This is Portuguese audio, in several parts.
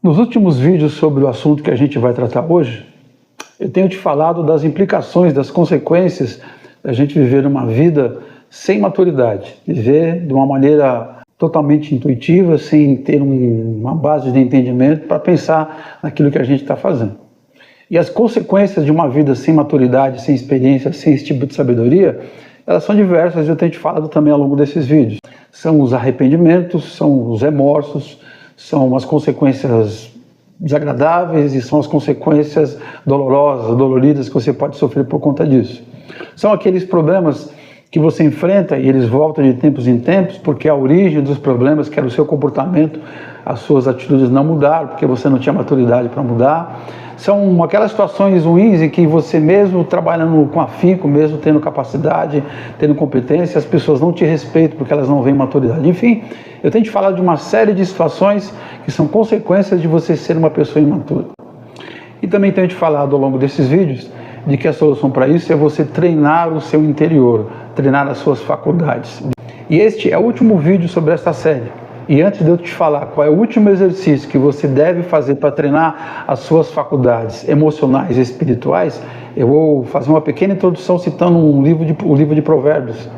Nos últimos vídeos sobre o assunto que a gente vai tratar hoje, eu tenho te falado das implicações, das consequências da gente viver uma vida sem maturidade, viver de uma maneira totalmente intuitiva, sem ter uma base de entendimento para pensar naquilo que a gente está fazendo. E as consequências de uma vida sem maturidade, sem experiência, sem esse tipo de sabedoria, elas são diversas e eu tenho te falado também ao longo desses vídeos. São os arrependimentos, são os remorsos, são as consequências desagradáveis e são as consequências dolorosas, doloridas que você pode sofrer por conta disso. São aqueles problemas que você enfrenta e eles voltam de tempos em tempos porque a origem dos problemas, que era o seu comportamento, as suas atitudes não mudaram porque você não tinha maturidade para mudar. São aquelas situações ruins em que você mesmo trabalhando com afinco, mesmo tendo capacidade, tendo competência, as pessoas não te respeitam porque elas não veem maturidade. Enfim, eu tenho te falado de uma série de situações que são consequências de você ser uma pessoa imatura. E também tenho te falado ao longo desses vídeos de que a solução para isso é você treinar o seu interior, treinar as suas faculdades. E este é o último vídeo sobre esta série. E antes de eu te falar qual é o último exercício que você deve fazer para treinar as suas faculdades emocionais e espirituais, eu vou fazer uma pequena introdução citando o livro de Provérbios,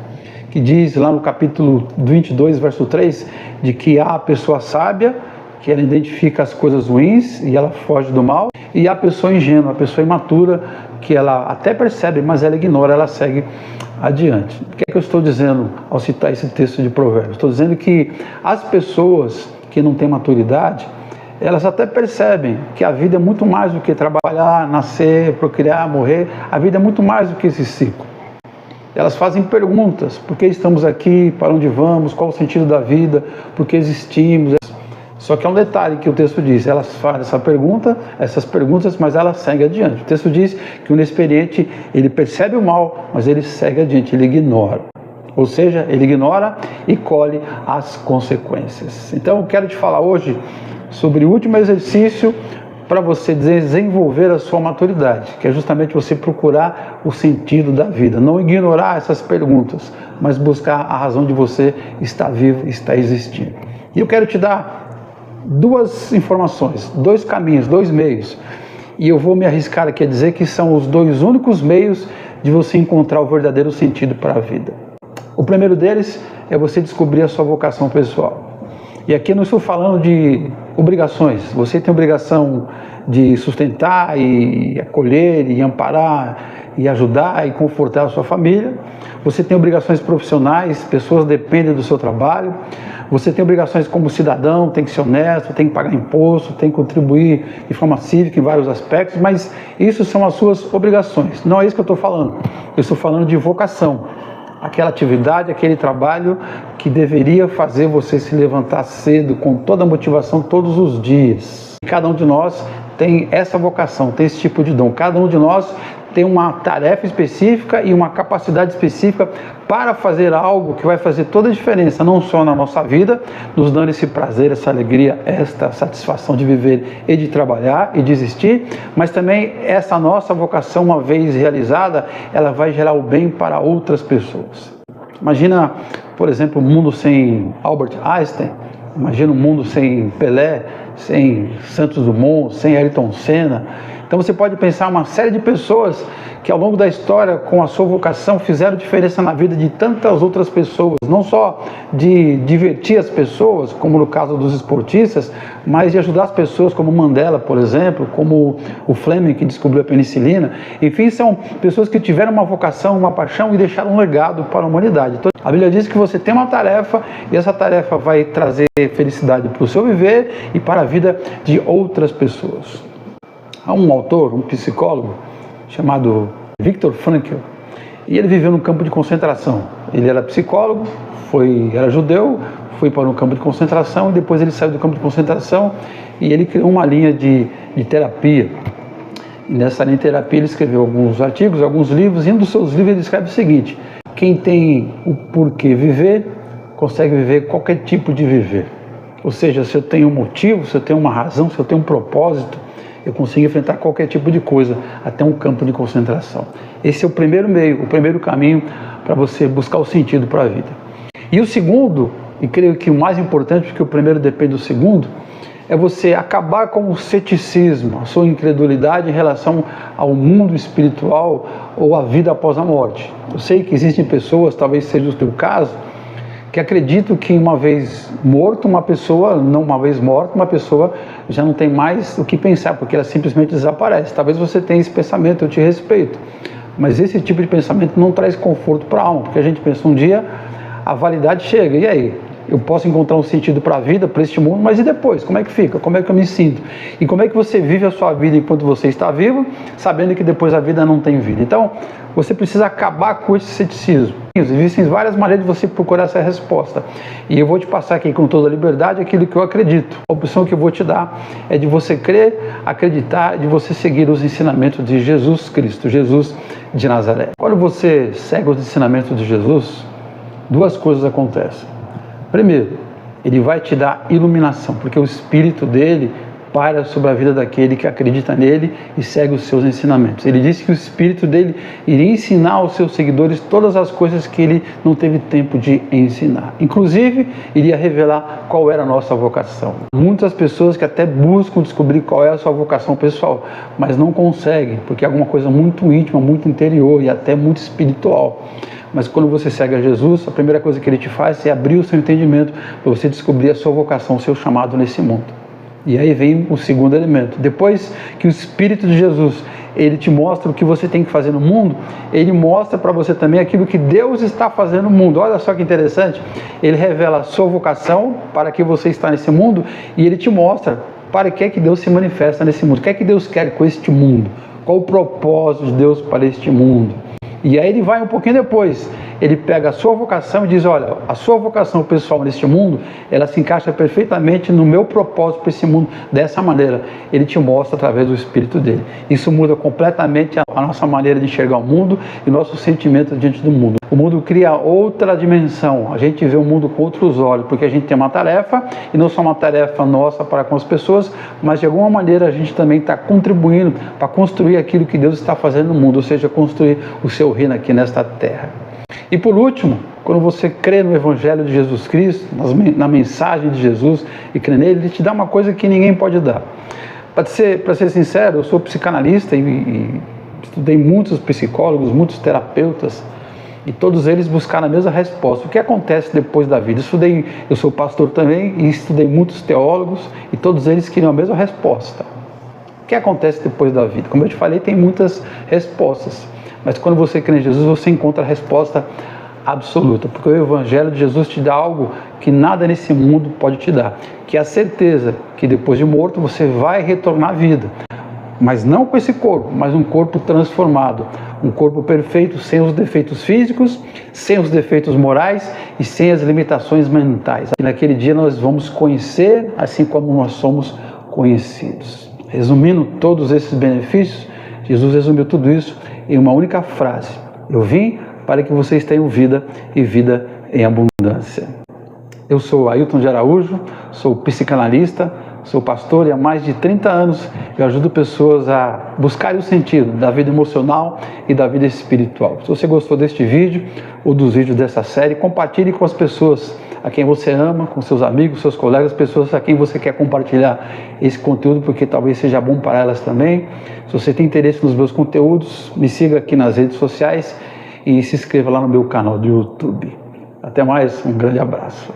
que diz lá no capítulo 22, verso 3, de que há a pessoa sábia, que ela identifica as coisas ruins e ela foge do mal, e há a pessoa ingênua, a pessoa imatura, que ela até percebe, mas ela ignora, ela segue adiante. O que é que eu estou dizendo ao citar esse texto de Provérbios? Estou dizendo que as pessoas que não têm maturidade, elas até percebem que a vida é muito mais do que trabalhar, nascer, procriar, morrer. A vida é muito mais do que esse ciclo. Elas fazem perguntas: por que estamos aqui? Para onde vamos? Qual o sentido da vida? Por que existimos? Só que há um detalhe que o texto diz: elas fazem essas perguntas, mas elas seguem adiante. O texto diz que o inexperiente, ele percebe o mal, mas ele segue adiante, ele ignora. Ou seja, ele ignora e colhe as consequências. Então eu quero te falar hoje sobre o último exercício para você desenvolver a sua maturidade, que é justamente você procurar o sentido da vida. Não ignorar essas perguntas, mas buscar a razão de você estar vivo, estar existindo. E eu quero te dar duas informações, dois caminhos, dois meios, e eu vou me arriscar aqui a dizer que são os dois únicos meios de você encontrar o verdadeiro sentido para a vida. O primeiro deles é você descobrir a sua vocação pessoal. E aqui eu não estou falando de obrigações. Você tem obrigação de sustentar e acolher e amparar e ajudar e confortar a sua família. Você tem obrigações profissionais, pessoas dependem do seu trabalho. Você tem obrigações como cidadão, tem que ser honesto, tem que pagar imposto, tem que contribuir de forma cívica em vários aspectos, mas isso são as suas obrigações. Não é isso que eu estou falando. Eu estou falando de vocação. Aquela atividade, aquele trabalho que deveria fazer você se levantar cedo, com toda a motivação, todos os dias. Cada um de nós tem essa vocação, tem esse tipo de dom. Cada um de nós tem uma tarefa específica e uma capacidade específica para fazer algo que vai fazer toda a diferença, não só na nossa vida, nos dando esse prazer, essa alegria, esta satisfação de viver e de trabalhar e de existir, mas também essa nossa vocação, uma vez realizada, ela vai gerar o bem para outras pessoas. Imagina, por exemplo, um mundo sem Albert Einstein, imagina um mundo sem Pelé, sem Santos Dumont, sem Ayrton Senna. Então você pode pensar uma série de pessoas que ao longo da história, com a sua vocação, fizeram diferença na vida de tantas outras pessoas. Não só de divertir as pessoas, como no caso dos esportistas, mas de ajudar as pessoas, como Mandela, por exemplo, como o Fleming, que descobriu a penicilina. Enfim, são pessoas que tiveram uma vocação, uma paixão e deixaram um legado para a humanidade. Então, a Bíblia diz que você tem uma tarefa e essa tarefa vai trazer felicidade para o seu viver e para a vida de outras pessoas. Há um autor, um psicólogo, chamado Viktor Frankl, e ele viveu no campo de concentração. Ele era psicólogo, era judeu, foi para um campo de concentração e depois ele saiu do campo de concentração e ele criou uma linha de terapia. E nessa linha de terapia ele escreveu alguns artigos, alguns livros, e um dos seus livros ele escreve o seguinte: quem tem o porquê viver, consegue viver qualquer tipo de viver. Ou seja, se eu tenho um motivo, se eu tenho uma razão, se eu tenho um propósito, eu consigo enfrentar qualquer tipo de coisa, até um campo de concentração. Esse é o primeiro meio, o primeiro caminho para você buscar o sentido para a vida. E o segundo, e creio que o mais importante, porque o primeiro depende do segundo, é você acabar com o ceticismo, a sua incredulidade em relação ao mundo espiritual ou à vida após a morte. Eu sei que existem pessoas, talvez seja o teu caso, que acreditam que uma vez morto, uma pessoa, não uma vez morta, uma pessoa já não tem mais o que pensar, porque ela simplesmente desaparece. Talvez você tenha esse pensamento, eu te respeito, mas esse tipo de pensamento não traz conforto para a alma, porque a gente pensa um dia, a validade chega, e aí? Eu posso encontrar um sentido para a vida, para este mundo, mas e depois? Como é que fica? Como é que eu me sinto? E como é que você vive a sua vida enquanto você está vivo, sabendo que depois a vida não tem vida? Então, você precisa acabar com esse ceticismo. Existem várias maneiras de você procurar essa resposta. E eu vou te passar aqui com toda a liberdade aquilo que eu acredito. A opção que eu vou te dar é de você crer, acreditar, de você seguir os ensinamentos de Jesus Cristo, Jesus de Nazaré. Quando você segue os ensinamentos de Jesus, duas coisas acontecem. Primeiro, ele vai te dar iluminação, porque o Espírito dele paira sobre a vida daquele que acredita nele e segue os seus ensinamentos. Ele disse que o Espírito dele iria ensinar aos seus seguidores todas as coisas que ele não teve tempo de ensinar. Inclusive, iria revelar qual era a nossa vocação. Muitas pessoas que até buscam descobrir qual é a sua vocação pessoal, mas não conseguem, porque é alguma coisa muito íntima, muito interior e até muito espiritual. Mas quando você segue a Jesus, a primeira coisa que ele te faz é abrir o seu entendimento para você descobrir a sua vocação, o seu chamado nesse mundo. E aí vem o segundo elemento. Depois que o Espírito de Jesus, ele te mostra o que você tem que fazer no mundo, ele mostra para você também aquilo que Deus está fazendo no mundo. Olha só que interessante, ele revela a sua vocação, para que você está nesse mundo, e ele te mostra para que é que Deus se manifesta nesse mundo. O que é que Deus quer com este mundo? Qual o propósito de Deus para este mundo? E aí ele vai um pouquinho depois, ele pega a sua vocação e diz, olha, a sua vocação pessoal neste mundo, ela se encaixa perfeitamente no meu propósito para esse mundo, dessa maneira. Ele te mostra através do Espírito dele. Isso muda completamente a nossa maneira de enxergar o mundo e nosso sentimento diante do mundo. O mundo cria outra dimensão, a gente vê o mundo com outros olhos, porque a gente tem uma tarefa, e não só uma tarefa nossa para com as pessoas, mas de alguma maneira a gente também está contribuindo para construir aquilo que Deus está fazendo no mundo, ou seja, construir o seu reino aqui nesta terra. E por último, quando você crê no Evangelho de Jesus Cristo, na mensagem de Jesus e crê nele, ele te dá uma coisa que ninguém pode dar. Para ser sincero, eu sou psicanalista e estudei muitos psicólogos, muitos terapeutas, e todos eles buscaram a mesma resposta. O que acontece depois da vida? Eu sou pastor também e estudei muitos teólogos e todos eles queriam a mesma resposta. O que acontece depois da vida? Como eu te falei, tem muitas respostas. Mas quando você crê em Jesus, você encontra a resposta absoluta, porque o Evangelho de Jesus te dá algo que nada nesse mundo pode te dar, que é a certeza que depois de morto você vai retornar à vida, mas não com esse corpo, mas um corpo transformado, um corpo perfeito, sem os defeitos físicos, sem os defeitos morais e sem as limitações mentais. E naquele dia nós vamos conhecer assim como nós somos conhecidos. Resumindo todos esses benefícios, Jesus resumiu tudo isso em uma única frase: eu vim para que vocês tenham vida e vida em abundância. Eu sou Ailton de Araújo, sou psicanalista, sou pastor e há mais de 30 anos eu ajudo pessoas a buscarem o sentido da vida emocional e da vida espiritual. Se você gostou deste vídeo ou dos vídeos dessa série, compartilhe com as pessoas a quem você ama, com seus amigos, seus colegas, pessoas a quem você quer compartilhar esse conteúdo, porque talvez seja bom para elas também. Se você tem interesse nos meus conteúdos, me siga aqui nas redes sociais e se inscreva lá no meu canal do YouTube. Até mais, um grande abraço.